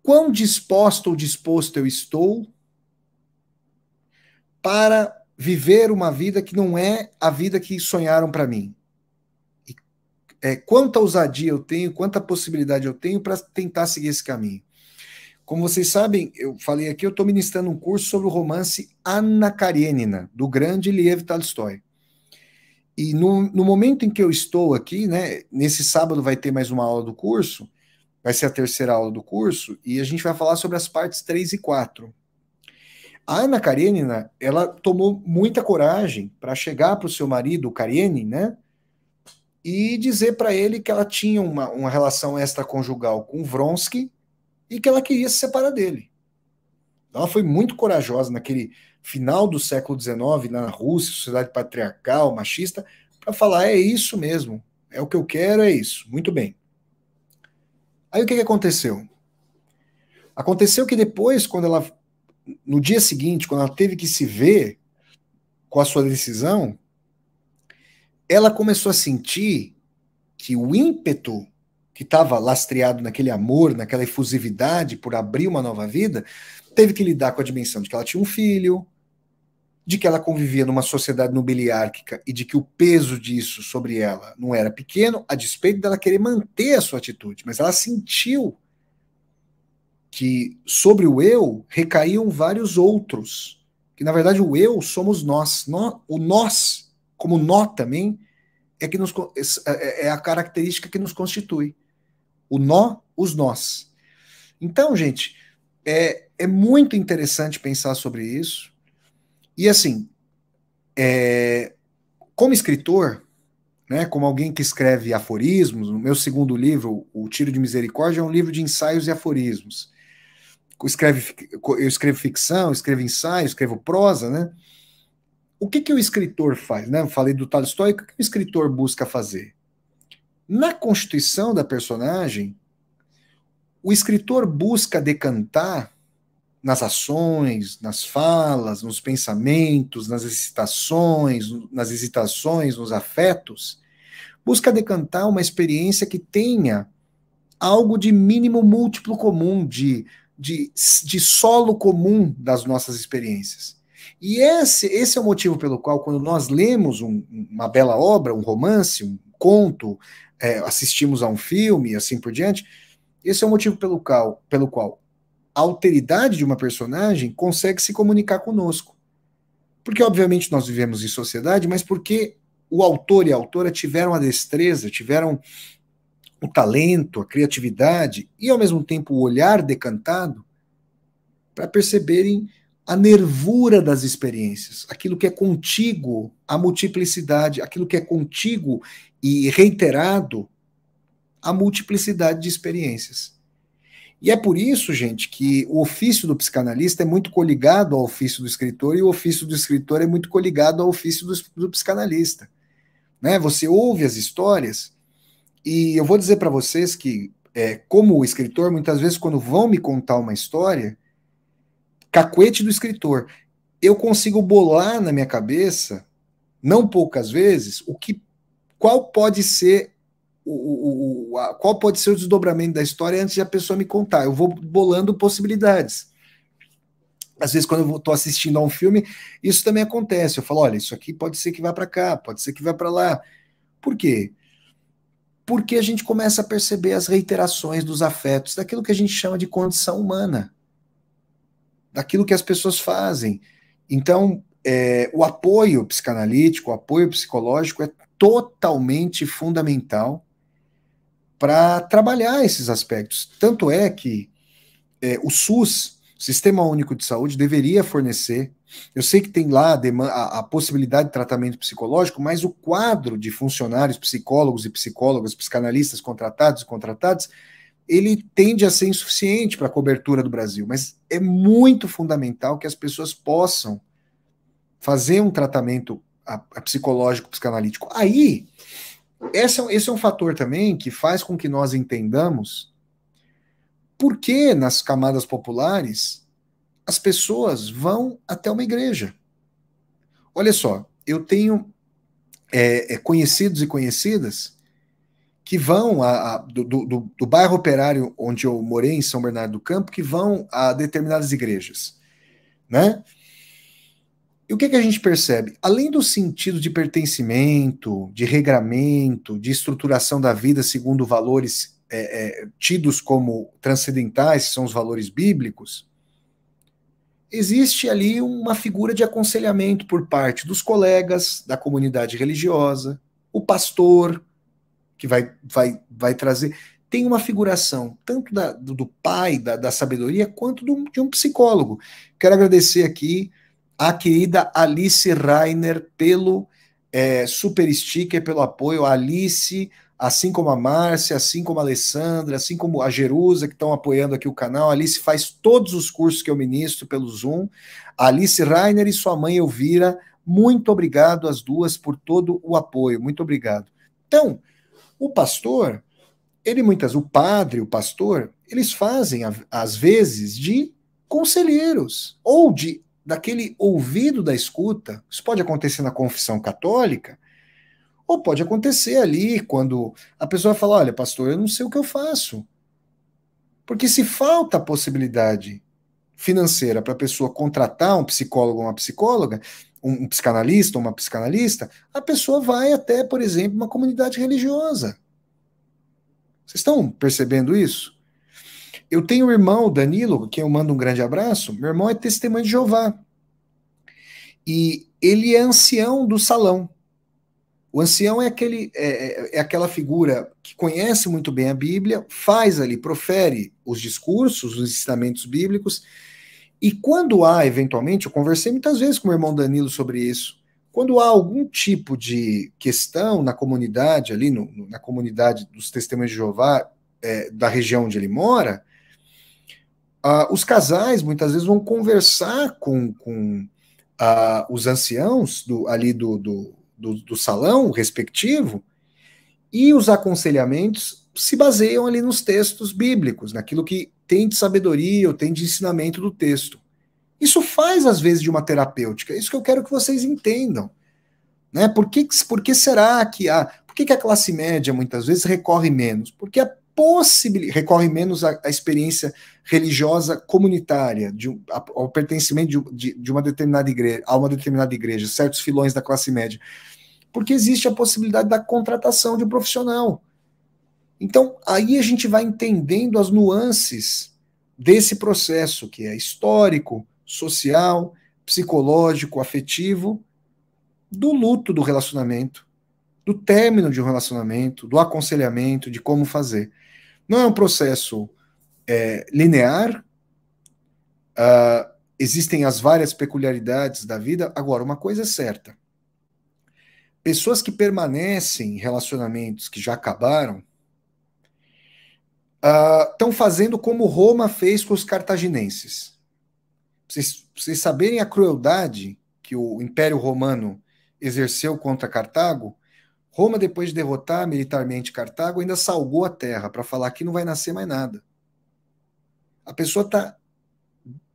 Quão disposto ou disposto eu estou para viver uma vida que não é a vida que sonharam para mim? Quanta ousadia eu tenho, quanta possibilidade eu tenho para tentar seguir esse caminho? Como vocês sabem, eu falei aqui, eu estou ministrando um curso sobre o romance Anna Karenina, do grande Lev Tolstói. E no momento em que eu estou aqui, né, nesse sábado vai ter mais uma aula do curso, vai ser a terceira aula do curso, e a gente vai falar sobre as partes 3 e 4. A Anna Karenina, ela tomou muita coragem para chegar para o seu marido, o Karenin, né, e dizer para ele que ela tinha uma relação extraconjugal com o Vronsky e que ela queria se separar dele. Ela foi muito corajosa naquele final do século XIX, na Rússia, sociedade patriarcal, machista, para falar: é isso mesmo, É o que eu quero, é isso. Muito bem. Aí o que aconteceu? Aconteceu que depois, no dia seguinte, quando ela teve que se ver com a sua decisão, ela começou a sentir que o ímpeto que estava lastreado naquele amor, naquela efusividade por abrir uma nova vida, teve que lidar com a dimensão de que ela tinha um filho, de que ela convivia numa sociedade nobiliárquica e de que o peso disso sobre ela não era pequeno, a despeito dela querer manter a sua atitude, mas ela sentiu que sobre o eu recaíam vários outros, que na verdade o eu somos nós, o nós, como nó também, é a característica que nos constitui. O nó, os nós. Então, gente, é muito interessante pensar sobre isso. E assim, como escritor, né, como alguém que escreve aforismos, no meu segundo livro, O Tiro de Misericórdia, é um livro de ensaios e aforismos. Eu escrevo ficção, eu escrevo ensaio, escrevo prosa, né? O que o escritor faz? Né? Eu falei do Tolstói, o que o escritor busca fazer? Na constituição da personagem, o escritor busca decantar nas ações, nas falas, nos pensamentos, nas hesitações, nos afetos, busca decantar uma experiência que tenha algo de mínimo múltiplo comum, de solo comum das nossas experiências. E esse é o motivo pelo qual, quando nós lemos uma bela obra, um romance, um conto, assistimos a um filme e assim por diante, esse é o motivo pelo qual a alteridade de uma personagem consegue se comunicar conosco. Porque, obviamente, nós vivemos em sociedade, mas porque o autor e a autora tiveram a destreza, tiveram o talento, a criatividade e, ao mesmo tempo, o olhar decantado para perceberem a nervura das experiências, aquilo que é contíguo à multiplicidade, aquilo que é contíguo e reiterado à multiplicidade de experiências. E é por isso, gente, que o ofício do psicanalista é muito coligado ao ofício do escritor e o ofício do escritor é muito coligado ao ofício do psicanalista. Né? Você ouve as histórias e eu vou dizer para vocês que, como escritor, muitas vezes quando vão me contar uma história, cacuete do escritor, eu consigo bolar na minha cabeça, não poucas vezes, qual pode ser qual pode ser o desdobramento da história antes de a pessoa me contar. Eu vou bolando possibilidades. Às vezes, quando eu estou assistindo a um filme, isso também acontece. Eu falo, olha, isso aqui pode ser que vá para cá, pode ser que vá para lá. Por quê? Porque a gente começa a perceber as reiterações dos afetos, daquilo que a gente chama de condição humana, daquilo que as pessoas fazem. Então, o apoio psicanalítico, o apoio psicológico é totalmente fundamental para trabalhar esses aspectos. Tanto é que o SUS, Sistema Único de Saúde, deveria fornecer. Eu sei que tem lá a possibilidade de tratamento psicológico, mas o quadro de funcionários, psicólogos e psicólogas, psicanalistas contratados e contratadas, ele tende a ser insuficiente para a cobertura do Brasil. Mas é muito fundamental que as pessoas possam fazer um tratamento psicológico, psicanalítico. Aí, esse é um fator também que faz com que nós entendamos por que nas camadas populares as pessoas vão até uma igreja. Olha só, eu tenho conhecidos e conhecidas que vão do bairro operário onde eu morei, em São Bernardo do Campo, que vão a determinadas igrejas, né? E o que a gente percebe? Além do sentido de pertencimento, de regramento, de estruturação da vida segundo valores tidos como transcendentais, que são os valores bíblicos, existe ali uma figura de aconselhamento por parte dos colegas da comunidade religiosa, o pastor, que vai trazer. Tem uma figuração tanto do pai, da sabedoria, quanto de um psicólogo. Quero agradecer aqui a querida Alice Rainer pelo super sticker, pelo apoio. A Alice, assim como a Márcia, assim como a Alessandra, assim como a Jerusa, que estão apoiando aqui o canal. A Alice faz todos os cursos que eu ministro pelo Zoom. A Alice Rainer e sua mãe Elvira, muito obrigado às duas por todo o apoio. Muito obrigado. Então, O pastor, o padre, o pastor, eles fazem, às vezes, de conselheiros, ou daquele ouvido da escuta. Isso pode acontecer na confissão católica, ou pode acontecer ali, quando a pessoa fala, olha, pastor, eu não sei o que eu faço. Porque se falta a possibilidade financeira para a pessoa contratar um psicólogo ou uma psicóloga, um psicanalista ou uma psicanalista, a pessoa vai até, por exemplo, uma comunidade religiosa. Vocês estão percebendo isso? Eu tenho um irmão, o Danilo, que eu mando um grande abraço. Meu irmão é testemunho de Jeová. E ele é ancião do salão. O ancião é aquela figura que conhece muito bem a Bíblia, faz ali, profere os discursos, os ensinamentos bíblicos, e quando há, eventualmente, eu conversei muitas vezes com o meu irmão Danilo sobre isso, quando há algum tipo de questão na comunidade, ali na comunidade dos Testemunhos de Jeová, da região onde ele mora, os casais muitas vezes vão conversar com os anciãos ali do salão respectivo, e os aconselhamentos se baseiam ali nos textos bíblicos, naquilo que tem de sabedoria ou tem de ensinamento do texto. Isso faz, às vezes, de uma terapêutica. É isso que eu quero que vocês entendam. Né? Por que será que por que a classe média, muitas vezes, recorre menos? Porque recorre menos à experiência religiosa comunitária, ao pertencimento de uma determinada igreja, a uma determinada igreja, certos filões da classe média. Porque existe a possibilidade da contratação de um profissional. Então, aí a gente vai entendendo as nuances desse processo, que é histórico, social, psicológico, afetivo, do luto do relacionamento, do término de um relacionamento, do aconselhamento, de como fazer. Não é um processo linear, existem as várias peculiaridades da vida. Agora, uma coisa é certa: pessoas que permanecem em relacionamentos que já acabaram estão fazendo como Roma fez com os cartaginenses. Vocês saberem a crueldade que o Império Romano exerceu contra Cartago, Roma, depois de derrotar militarmente Cartago, ainda salgou a terra para falar que não vai nascer mais nada. A pessoa está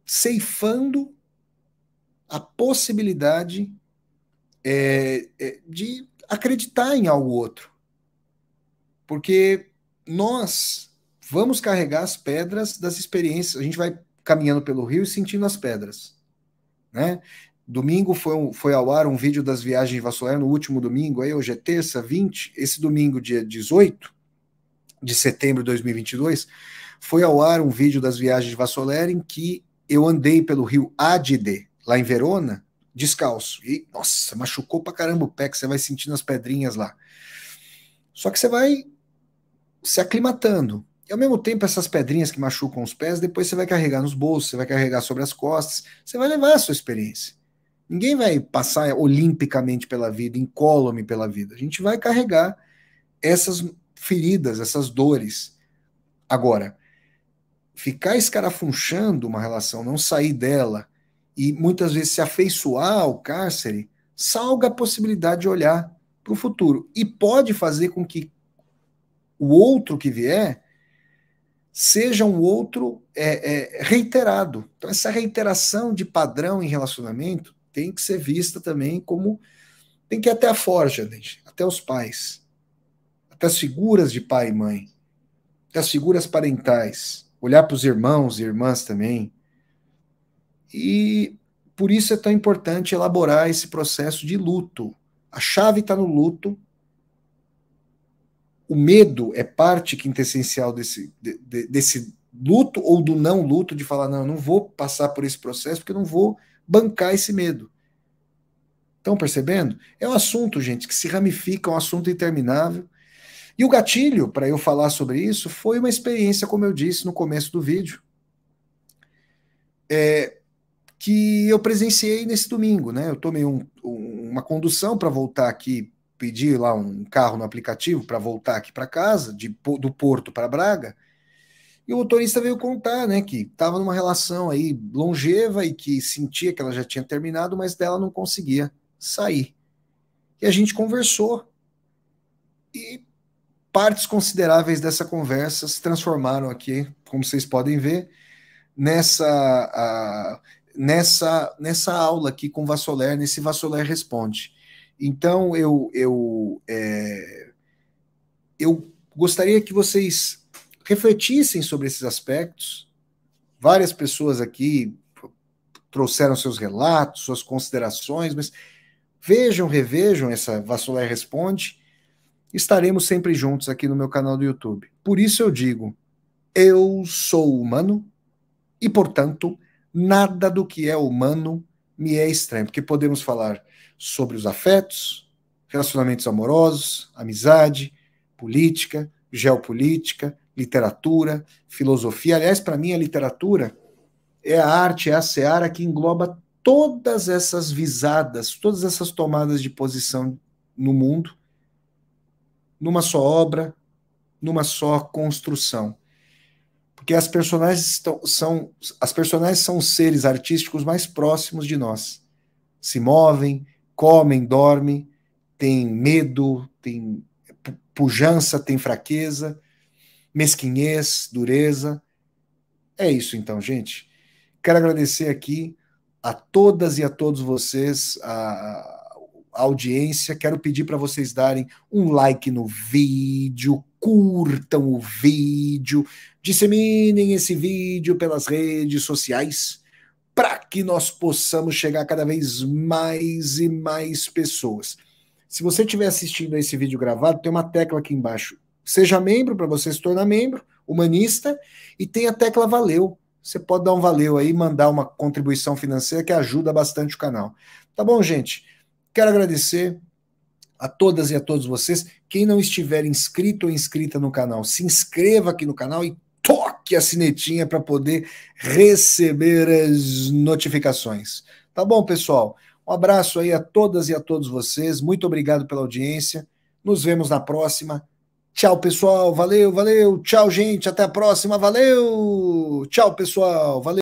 ceifando a possibilidade de acreditar em algo outro. Porque nós vamos carregar as pedras das experiências, a gente vai caminhando pelo rio e sentindo as pedras. Né? Domingo foi ao ar um vídeo das viagens de Vassoler, no último domingo, aí hoje é terça, 20, esse domingo, dia 18 de setembro de 2022, foi ao ar um vídeo das viagens de Vassoler em que eu andei pelo rio Adide, lá em Verona, descalço. E, nossa, machucou pra caramba o pé, que você vai sentindo as pedrinhas lá. Só que você vai se aclimatando. E ao mesmo tempo, essas pedrinhas que machucam os pés, depois você vai carregar nos bolsos, você vai carregar sobre as costas, você vai levar a sua experiência. Ninguém vai passar olimpicamente pela vida, incólume pela vida. A gente vai carregar essas feridas, essas dores. Agora, ficar escarafunchando uma relação, não sair dela e muitas vezes se afeiçoar ao cárcere, salga a possibilidade de olhar para o futuro. E pode fazer com que o outro que vier seja um outro reiterado. Então, essa reiteração de padrão em relacionamento tem que ser vista também como. Tem que ir até a forja, gente, até os pais, até as figuras de pai e mãe, até as figuras parentais, olhar para os irmãos e irmãs também. E por isso é tão importante elaborar esse processo de luto. A chave está no luto. O medo é parte quintessencial desse luto ou do não luto, de falar, não, eu não vou passar por esse processo porque eu não vou bancar esse medo. Estão percebendo? É um assunto, gente, que se ramifica, é um assunto interminável. E o gatilho para eu falar sobre isso foi uma experiência, como eu disse no começo do vídeo, que eu presenciei nesse domingo, né? Eu tomei uma condução para voltar aqui, pedi lá um carro no aplicativo para voltar aqui para casa, do Porto para Braga, e o motorista veio contar, né, que estava numa relação aí longeva e que sentia que ela já tinha terminado, mas dela não conseguia sair. E a gente conversou. E partes consideráveis dessa conversa se transformaram aqui, como vocês podem ver, nessa aula aqui com o Vassoler, nesse Vassoler Responde. Então, eu gostaria que vocês refletissem sobre esses aspectos. Várias pessoas aqui trouxeram seus relatos, suas considerações, mas vejam, revejam essa Vassoler Responde. Estaremos sempre juntos aqui no meu canal do YouTube. Por isso eu digo, eu sou humano e, portanto, nada do que é humano me é estranho, porque podemos falar sobre os afetos, relacionamentos amorosos, amizade, política, geopolítica, literatura, filosofia. Aliás, para mim, a literatura é a arte, é a seara que engloba todas essas visadas, todas essas tomadas de posição no mundo, numa só obra, numa só construção. Porque as personagens são os seres artísticos mais próximos de nós. Se movem, comem, dormem, têm medo, têm pujança, têm fraqueza, mesquinhez, dureza. É isso então, gente. Quero agradecer aqui a todas e a todos vocês, a audiência. Quero pedir para vocês darem um like no vídeo, curtam o vídeo, disseminem esse vídeo pelas redes sociais para que nós possamos chegar a cada vez mais e mais pessoas. Se você estiver assistindo a esse vídeo gravado, tem uma tecla aqui embaixo. Seja membro para você se tornar membro, humanista, e tem a tecla valeu. Você pode dar um valeu aí, mandar uma contribuição financeira que ajuda bastante o canal. Tá bom, gente? Quero agradecer a todas e a todos vocês. Quem não estiver inscrito ou inscrita no canal, se inscreva aqui no canal e toque a sinetinha para poder receber as notificações. Tá bom, pessoal? Um abraço aí a todas e a todos vocês. Muito obrigado pela audiência. Nos vemos na próxima. Tchau, pessoal. Valeu, valeu. Tchau, gente. Até a próxima. Valeu. Tchau, pessoal. Valeu.